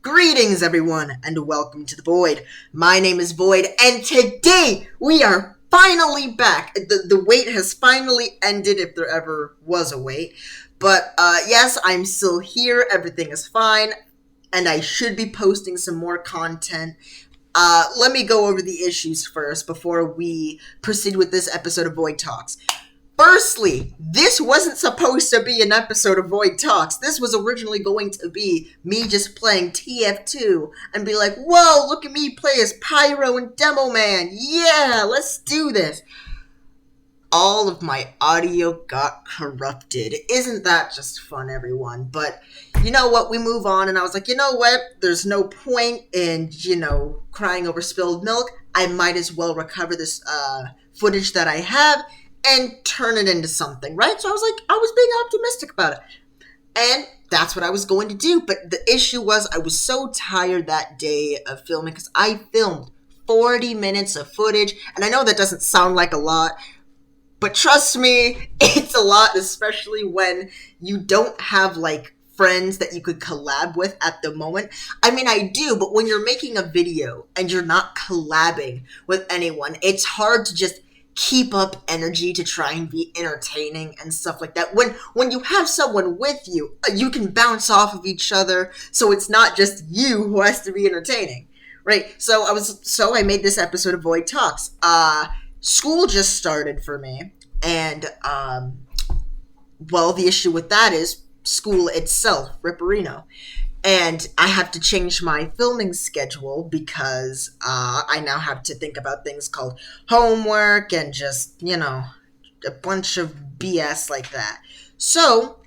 Greetings, everyone, and welcome to the Void. My name is Void, and today we are finally back. The wait has finally ended, if there ever was a wait. But yes, I'm still here. Everything is fine, and I should be posting some more content. Let me go over the issues first before we proceed with this episode of Void Talks. Firstly, this wasn't supposed to be an episode of Void Talks. This was originally going to be me just playing TF2 and be like, whoa, look at me play as Pyro and Demo Man. Yeah, let's do this. All of my audio got corrupted. Isn't that just fun, everyone? But you know what? We move on, and I was like, you know what? There's no point in, crying over spilled milk. I might as well recover this footage that I have and turn it into something, right? So I was being optimistic about it. And that's what I was going to do. But the issue was I was so tired that day of filming because I filmed 40 minutes of footage. And I know that doesn't sound like a lot, but trust me, it's a lot, especially when you don't have, friends that you could collab with at the moment. I mean, I do, but when you're making a video and you're not collabing with anyone, it's hard to just keep up energy to try and be entertaining and stuff like that. When you have someone with you, you can bounce off of each other, so it's not just you who has to be entertaining, right? So I made this episode of Void Talks. School just started for me, and the issue with that is school itself, Ripperino. And I have to change my filming schedule because I now have to think about things called homework and just, a bunch of BS like that. So,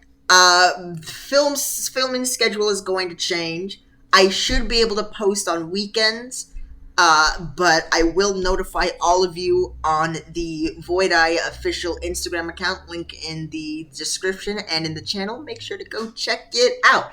filming schedule is going to change. I should be able to post on weekends, but I will notify all of you on the Void Eye official Instagram account, link in the description and in the channel. Make sure to go check it out.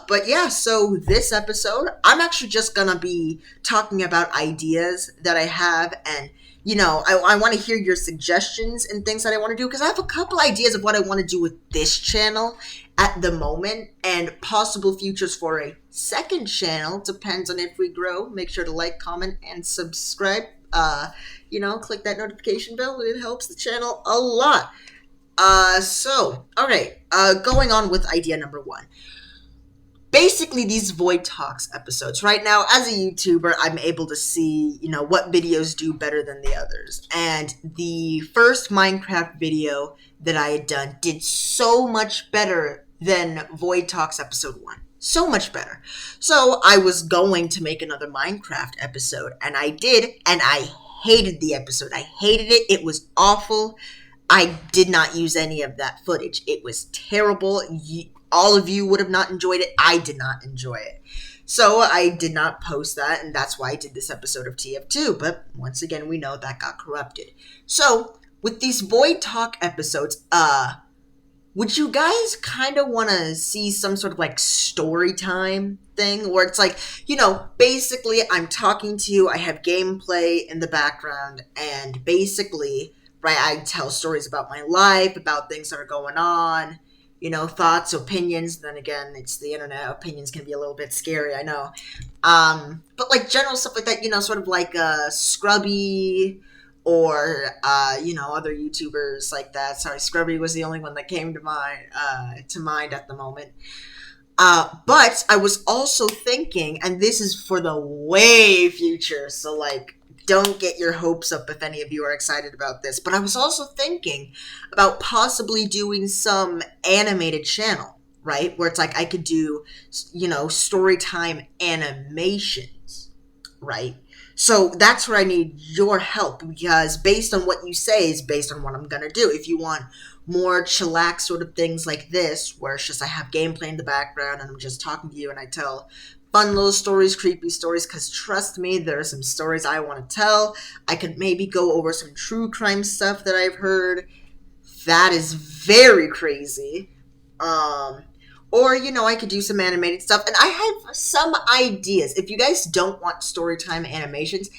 But yeah, so this episode, I'm actually just gonna be talking about ideas that I have, and, I want to hear your suggestions and things that I want to do, because I have a couple ideas of what I want to do with this channel at the moment, and possible futures for a second channel. Depends on if we grow. Make sure to like, comment, and subscribe. Click that notification bell. It helps the channel a lot. Alright, going on with idea number one. Basically, these Void Talks episodes. Right now, as a YouTuber, I'm able to see, what videos do better than the others. And the first Minecraft video that I had done did so much better than Void Talks episode 1. So much better. So I was going to make another Minecraft episode, and I did, and I hated the episode. I hated it. It was awful. I did not use any of that footage. It was terrible. All of you would have not enjoyed it. I did not enjoy it. So I did not post that, and that's why I did this episode of TF2. But once again, we know that got corrupted. So with these Void Talk episodes, would you guys kind of want to see some sort of story time thing where it's basically I'm talking to you, I have gameplay in the background, and basically, right, I tell stories about my life, about things that are going on, thoughts, opinions. Then again, it's the internet. Opinions can be a little bit scary, I know. But general stuff like that, sort of like Scrubby or, other YouTubers like that. Sorry, Scrubby was the only one that came to mind at the moment. But I was also thinking, and this is for the way future, so don't get your hopes up if any of you are excited about this. But I was also thinking about possibly doing some animated channel, right? Where it's I could do, story time animations, right? So that's where I need your help, because based on what you say is based on what I'm going to do. If you want more chillax sort of things like this, where it's just I have gameplay in the background and I'm just talking to you and I tell fun little stories, creepy stories, because trust me, there are some stories I want to tell. I could maybe go over some true crime stuff that I've heard. That is very crazy. Or, I could do some animated stuff. And I have some ideas. If you guys don't want storytime animations,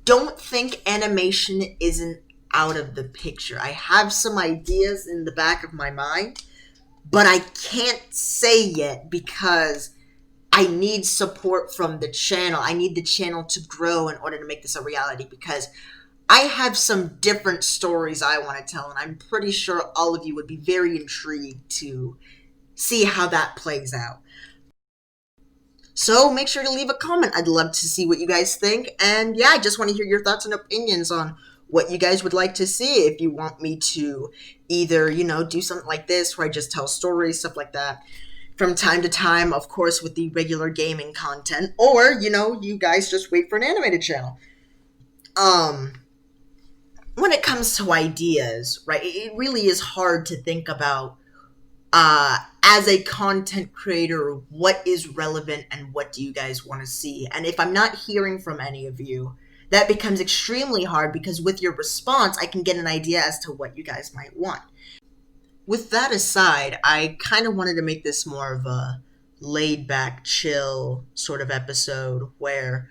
don't think animation isn't out of the picture. I have some ideas in the back of my mind, but I can't say yet because I need support from the channel. I need the channel to grow in order to make this a reality, because I have some different stories I want to tell, and I'm pretty sure all of you would be very intrigued to see how that plays out. So make sure to leave a comment. I'd love to see what you guys think. And yeah, I just want to hear your thoughts and opinions on what you guys would like to see. If you want me to either, do something like this where I just tell stories, stuff like that, from time to time, of course, with the regular gaming content, or, you guys just wait for an animated channel. When it comes to ideas, right, it really is hard to think about as a content creator, what is relevant and what do you guys want to see? And if I'm not hearing from any of you, that becomes extremely hard, because with your response, I can get an idea as to what you guys might want. With that aside, I kind of wanted to make this more of a laid back, chill sort of episode where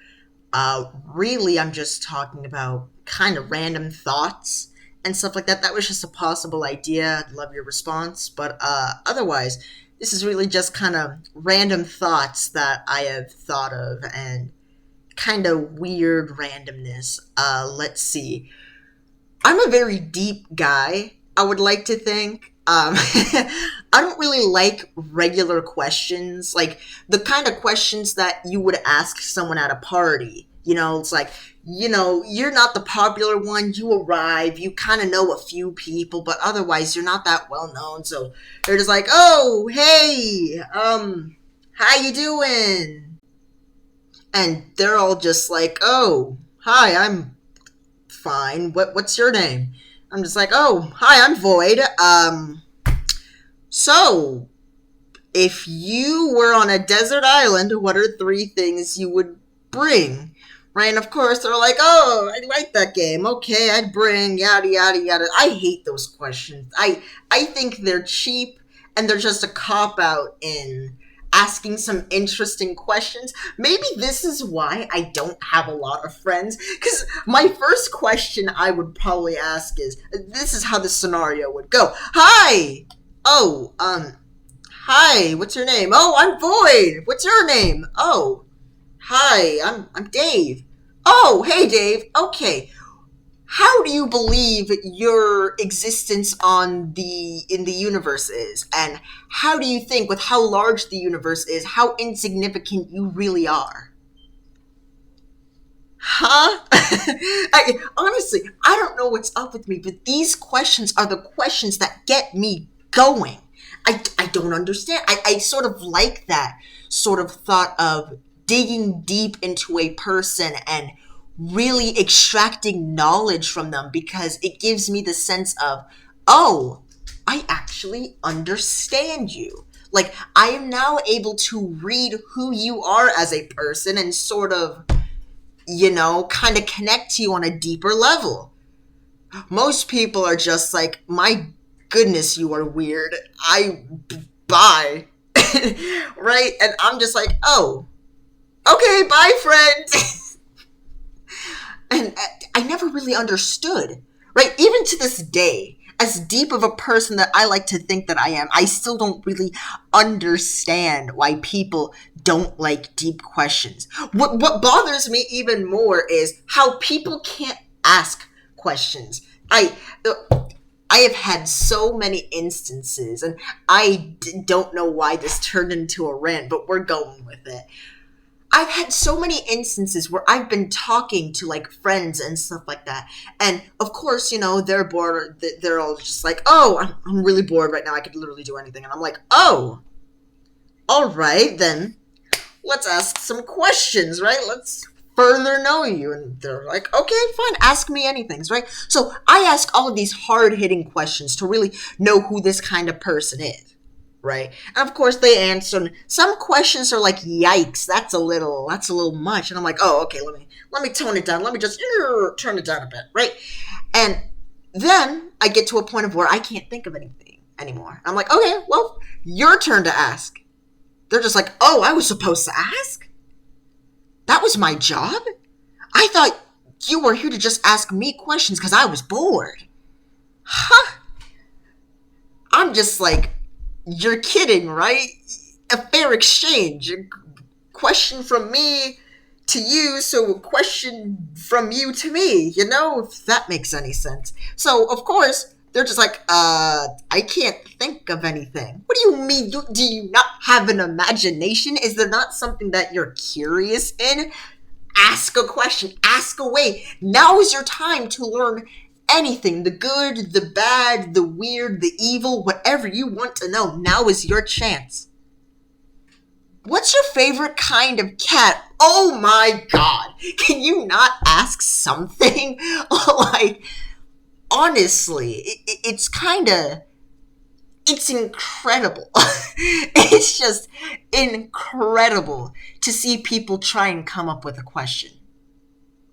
really I'm just talking about kind of random thoughts and stuff like that. That was just a possible idea. I'd love your response. But otherwise, this is really just kind of random thoughts that I have thought of and kind of weird randomness. Let's see. I'm a very deep guy, I would like to think. I don't really like regular questions, like the kind of questions that you would ask someone at a party. It's like, you're not the popular one. You arrive, you kind of know a few people, but otherwise you're not that well known. So they're just like, oh, hey, how you doing? And they're all just like, oh, hi, I'm fine. What's your name? I'm just like, oh, hi, I'm Void. So, if you were on a desert island, what are 3 things you would bring? Right, and of course, they're like, oh, I like that game. Okay, I'd bring yada, yada, yada. I hate those questions. I think they're cheap, and they're just a cop-out in asking some interesting questions. Maybe this is why I don't have a lot of friends, because my first question I would probably ask is, this is how the scenario would go. Hi! Oh, hi, what's your name? Oh, I'm Void. What's your name? Oh, hi, I'm Dave. Oh, hey, Dave. Okay. How do you believe your existence in the universe is? And how do you think, with how large the universe is, how insignificant you really are? Huh? Honestly, I don't know what's up with me, but these questions are the questions that get me going. I don't understand. I sort of like that sort of thought of digging deep into a person and really extracting knowledge from them, because it gives me the sense of, oh, I actually understand you. Like, I am now able to read who you are as a person and sort of, kind of connect to you on a deeper level. Most people are just like, my goodness, you are weird. Bye. Right? And I'm just like, oh, okay, bye, friend. And I never really understood, right? Even to this day, as deep of a person that I like to think that I am, I still don't really understand why people don't like deep questions. What bothers me even more is how people can't ask questions. I have had so many instances, and I don't know why this turned into a rant, but we're going with it. I've had so many instances where I've been talking to like friends and stuff like that. And of course, they're bored. They're all just like, oh, I'm really bored right now. I could literally do anything. And I'm like, oh, all right, then let's ask some questions, right? Let's further know you. And they're like, okay, fine, ask me anything, right? So I ask all of these hard-hitting questions to really know who this kind of person is. Right, and of course they answer. Some questions are like, "Yikes, that's a little much," and I'm like, "Oh, okay, let me tone it down. Let me just turn it down a bit." Right, and then I get to a point of where I can't think of anything anymore. I'm like, "Okay, well, your turn to ask." They're just like, "Oh, I was supposed to ask? That was my job? I thought you were here to just ask me questions because I was bored." Huh? I'm just like, you're kidding, right? A fair exchange. question from me to you, so a question from you to me, if that makes any sense. So, of course, they're just like, I can't think of anything. What do you mean? Do you not have an imagination? Is there not something that you're curious in? Ask a question, ask away. Now is your time to learn anything, the good, the bad, the weird, the evil, whatever you want to know. Now is your chance. What's your favorite kind of cat? Oh my god. Can you not ask something? Like, honestly, it's kind of, it's incredible. It's just incredible to see people try and come up with a question.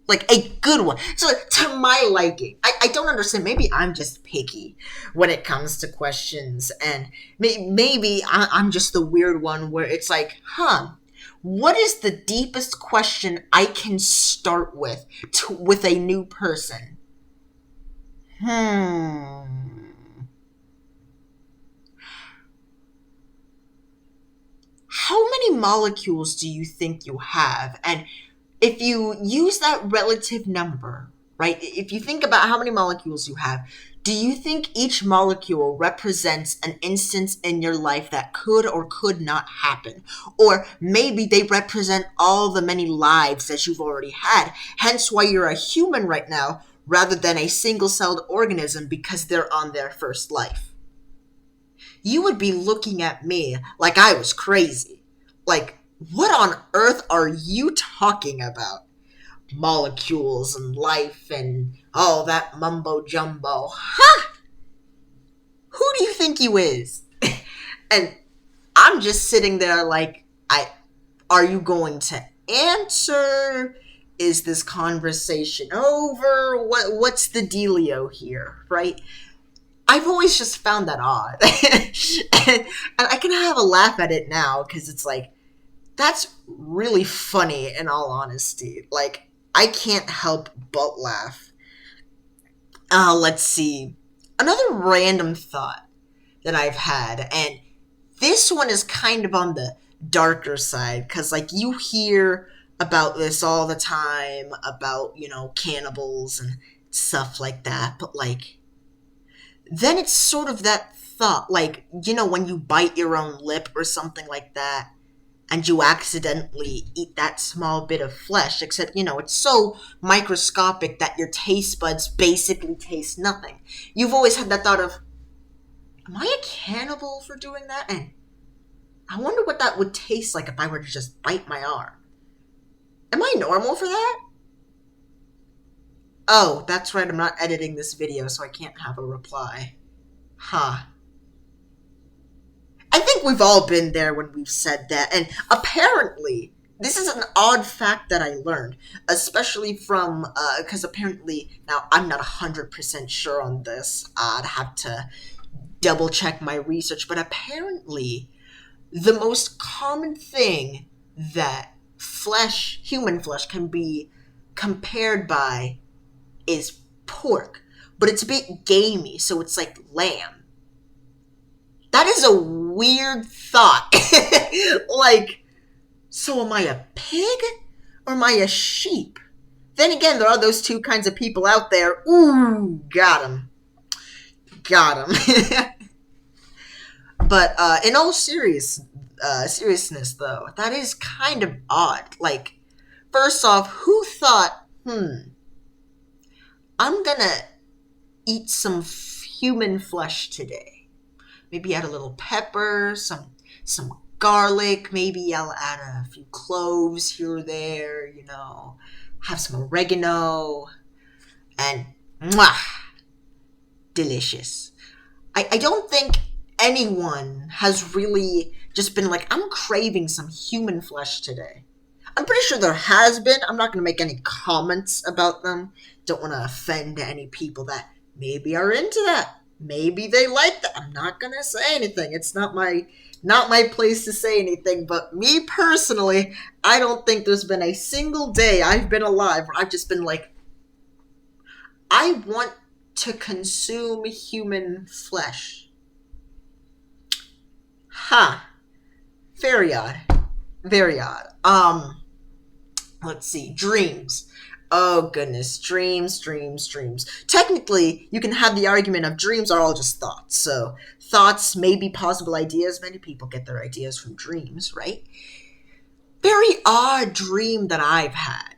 Like a good one. So to my liking. I don't understand. Maybe I'm just picky when it comes to questions. And maybe I'm just the weird one where it's like, what is the deepest question I can start with a new person? How many molecules do you think you have? And if you use that relative number, right? If you think about how many molecules you have, do you think each molecule represents an instance in your life that could or could not happen? Or maybe they represent all the many lives that you've already had, hence why you're a human right now rather than a single-celled organism because they're on their first life. You would be looking at me like I was crazy. Like, what on earth are you talking about? Molecules and life and all that mumbo jumbo. Ha! Who do you think you is? And I'm just sitting there like, are you going to answer? Is this conversation over? What's the dealio here, right? I've always just found that odd. and I can have a laugh at it now because it's like, that's really funny in all honesty. Like, I can't help but laugh. Let's see. Another random thought that I've had, and this one is kind of on the darker side, because, like, you hear about this all the time, about, cannibals and stuff like that, but, like, then it's sort of that thought, like, when you bite your own lip or something like that, and you accidentally eat that small bit of flesh, except, it's so microscopic that your taste buds basically taste nothing. You've always had that thought of, am I a cannibal for doing that? And I wonder what that would taste like if I were to just bite my arm. Am I normal for that? Oh, that's right, I'm not editing this video, so I can't have a reply. Huh. I think we've all been there when we've said that, and apparently, this is an odd fact that I learned, especially from, because apparently, now I'm not 100% sure on this, I'd have to double check my research, but apparently, the most common thing that human flesh, can be compared by is pork, but it's a bit gamey, so it's like lamb. That is a weird thought. Like, so am I a pig or am I a sheep? Then again, there are those two kinds of people out there. Ooh, got him. Got him. But in all seriousness, though, that is kind of odd. Like, first off, who thought, I'm gonna eat some human flesh today? Maybe add a little pepper, some garlic. Maybe I'll add a few cloves here or there, have some oregano. And, mwah, delicious. I don't think anyone has really just been like, I'm craving some human flesh today. I'm pretty sure there has been. I'm not going to make any comments about them. Don't want to offend any people that maybe are into that. Maybe they like that. I'm not going to say anything. It's not my place to say anything. But me personally, I don't think there's been a single day I've been alive where I've just been like, I want to consume human flesh. Very odd. Very odd. Um, let's see, dreams. Oh goodness, dreams, dreams, dreams. Technically, you can have the argument of dreams are all just thoughts. So, thoughts may be possible ideas. Many people get their ideas from dreams, right? Very odd dream that I've had.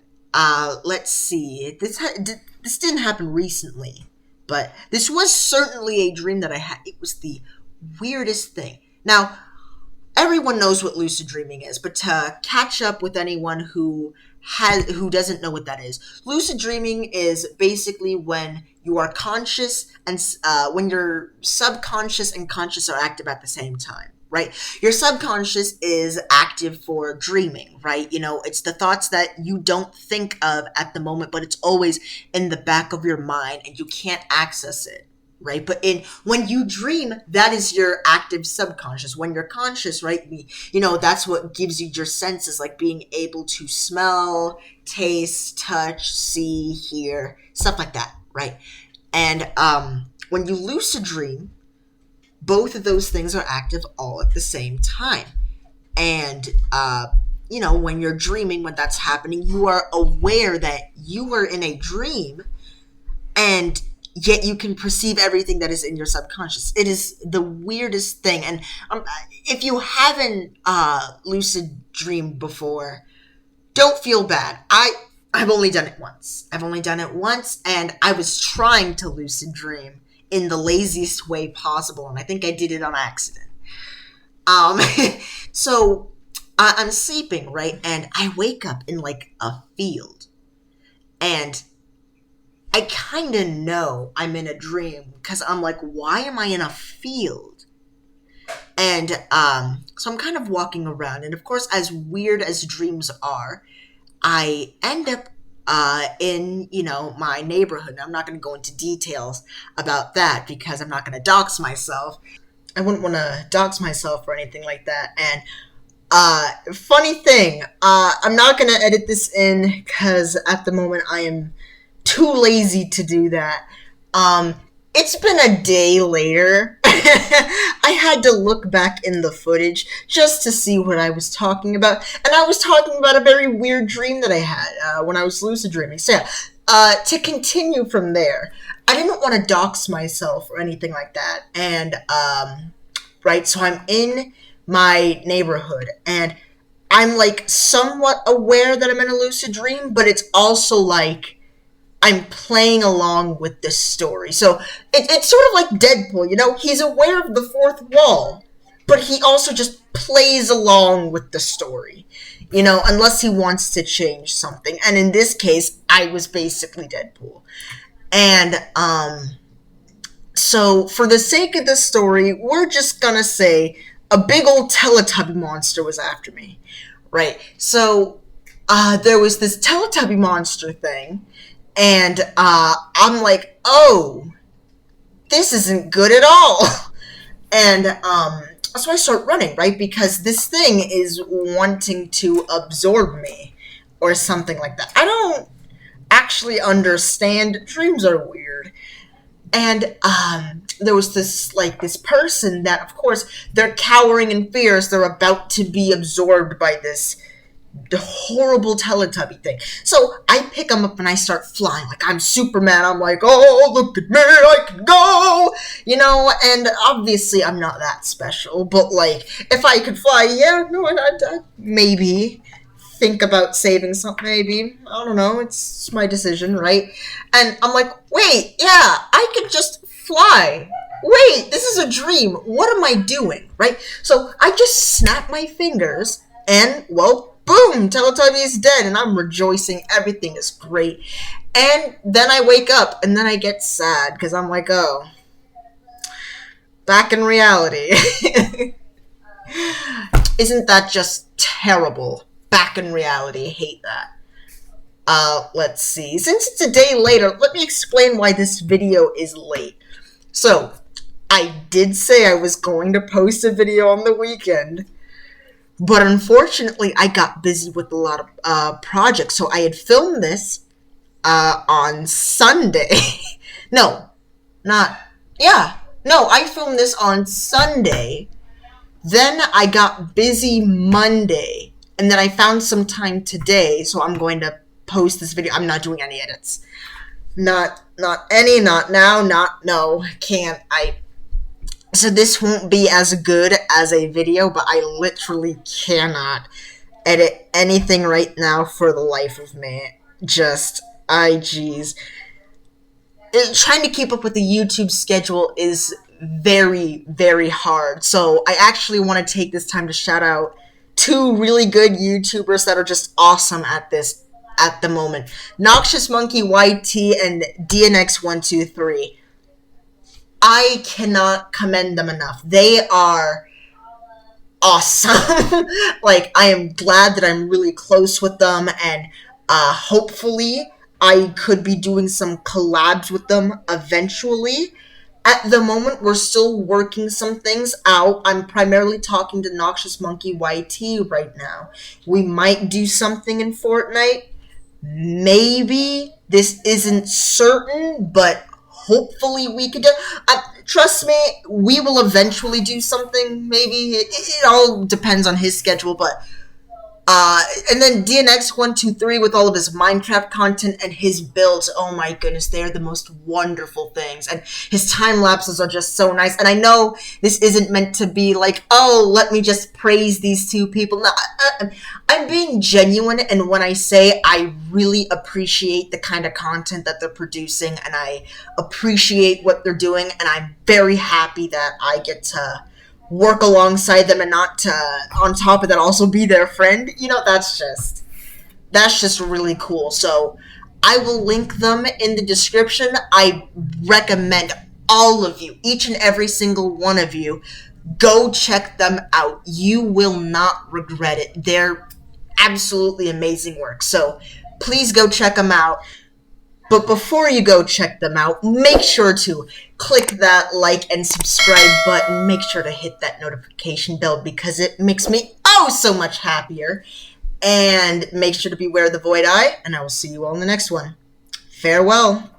Let's see. This didn't happen recently, but this was certainly a dream that I had. It was the weirdest thing. Now, everyone knows what lucid dreaming is, but to catch up with anyone who doesn't know what that is, lucid dreaming is basically when you are conscious and when your subconscious and conscious are active at the same time. Right? Your subconscious is active for dreaming, right? You know, it's the thoughts that you don't think of at the moment, but it's always in the back of your mind and you can't access it, right? But when you dream, that is your active subconscious. When you're conscious, right, that's what gives you your senses, like being able to smell, taste, touch, see, hear, stuff like that, right? And when you lucid dream, both of those things are active all at the same time. And when you're dreaming, when that's happening, you are aware that you are in a dream, and yet you can perceive everything that is in your subconscious. It is the weirdest thing. And if you haven't lucid dreamed before, don't feel bad. I've only done it once. And I was trying to lucid dream in the laziest way possible, and I think I did it on accident. Um, so I'm sleeping, right, and I wake up in like a field, and I kind of know I'm in a dream because I'm like, why am I in a field? And so I'm kind of walking around, and of course, as weird as dreams are, I end up in my neighborhood. I'm not going to go into details about that because I'm not going to dox myself. I wouldn't want to dox myself or anything like that. And funny thing, I'm not going to edit this in because at the moment I am too lazy to do that. It's been a day later. I had to look back in the footage just to see what I was talking about. And I was talking about a very weird dream that I had when I was lucid dreaming. So yeah, to continue from there, I didn't want to dox myself or anything like that. And, right, so I'm in my neighborhood and I'm like somewhat aware that I'm in a lucid dream, but it's also like I'm playing along with this story. So it's sort of like Deadpool, he's aware of the fourth wall, but he also just plays along with the story, unless he wants to change something. And in this case, I was basically Deadpool. And, so for the sake of the story, we're just gonna say a big old Teletubby monster was after me, right? So, there was this Teletubby monster thing, and I'm like, oh, this isn't good at all. And so I start running, right? Because this thing is wanting to absorb me or something like that. I don't actually understand. Dreams are weird. And there was this person that, of course, they're cowering in fear as they're about to be absorbed by this horrible Teletubby thing. So I pick him up and I start flying like I'm Superman. I'm like, oh, look at me, I can go, and obviously I'm not that special, but like, if I could fly, yeah, no, I'd maybe think about saving something, maybe, I don't know, it's my decision, right? And I'm like, wait, yeah, I could just fly. Wait, this is a dream. What am I doing, right? So I just snap my fingers and, well, boom, Teletubby is dead, and I'm rejoicing. Everything is great. And then I wake up, and then I get sad, because I'm like, oh, back in reality. Isn't that just terrible? Back in reality. Hate that. Let's see. Since it's a day later, let me explain why this video is late. So, I did say I was going to post a video on the weekend, but unfortunately, I got busy with a lot of projects. So I had filmed this on Sunday. I filmed this on Sunday. Then I got busy Monday. And then I found some time today, so I'm going to post this video. I'm not doing any edits. Not any, not now, not no, can't. So this won't be as good as a video, but I literally cannot edit anything right now for the life of me. Just, geez. Trying to keep up with the YouTube schedule is very, very hard. So I actually want to take this time to shout out two really good YouTubers that are just awesome at this at the moment. Noxious Monkey YT and DNX123. I cannot commend them enough. They are awesome. Like, I am glad that I'm really close with them, and hopefully I could be doing some collabs with them eventually. At the moment, we're still working some things out. I'm primarily talking to Noxious Monkey YT right now. We might do something in Fortnite. Maybe. This isn't certain, but hopefully we could do. Trust me, we will eventually do something. Maybe it all depends on his schedule, but and then DNX123 with all of his Minecraft content and his builds, oh my goodness, they're the most wonderful things. And his time lapses are just so nice. And I know this isn't meant to be like, oh, let me just praise these two people. No, I'm being genuine, and when I say I really appreciate the kind of content that they're producing, and I appreciate what they're doing, and I'm very happy that I get to work alongside them and not to, on top of that, also be their friend. That's just really cool. So I will link them in the description. I recommend all of you, each and every single one of you, go check them out. You will not regret it. They're absolutely amazing work. So please go check them out. But before you go check them out, make sure to click that like and subscribe button. Make sure to hit that notification bell because it makes me oh so much happier. And make sure to beware the void eye, and I will see you all in the next one. Farewell.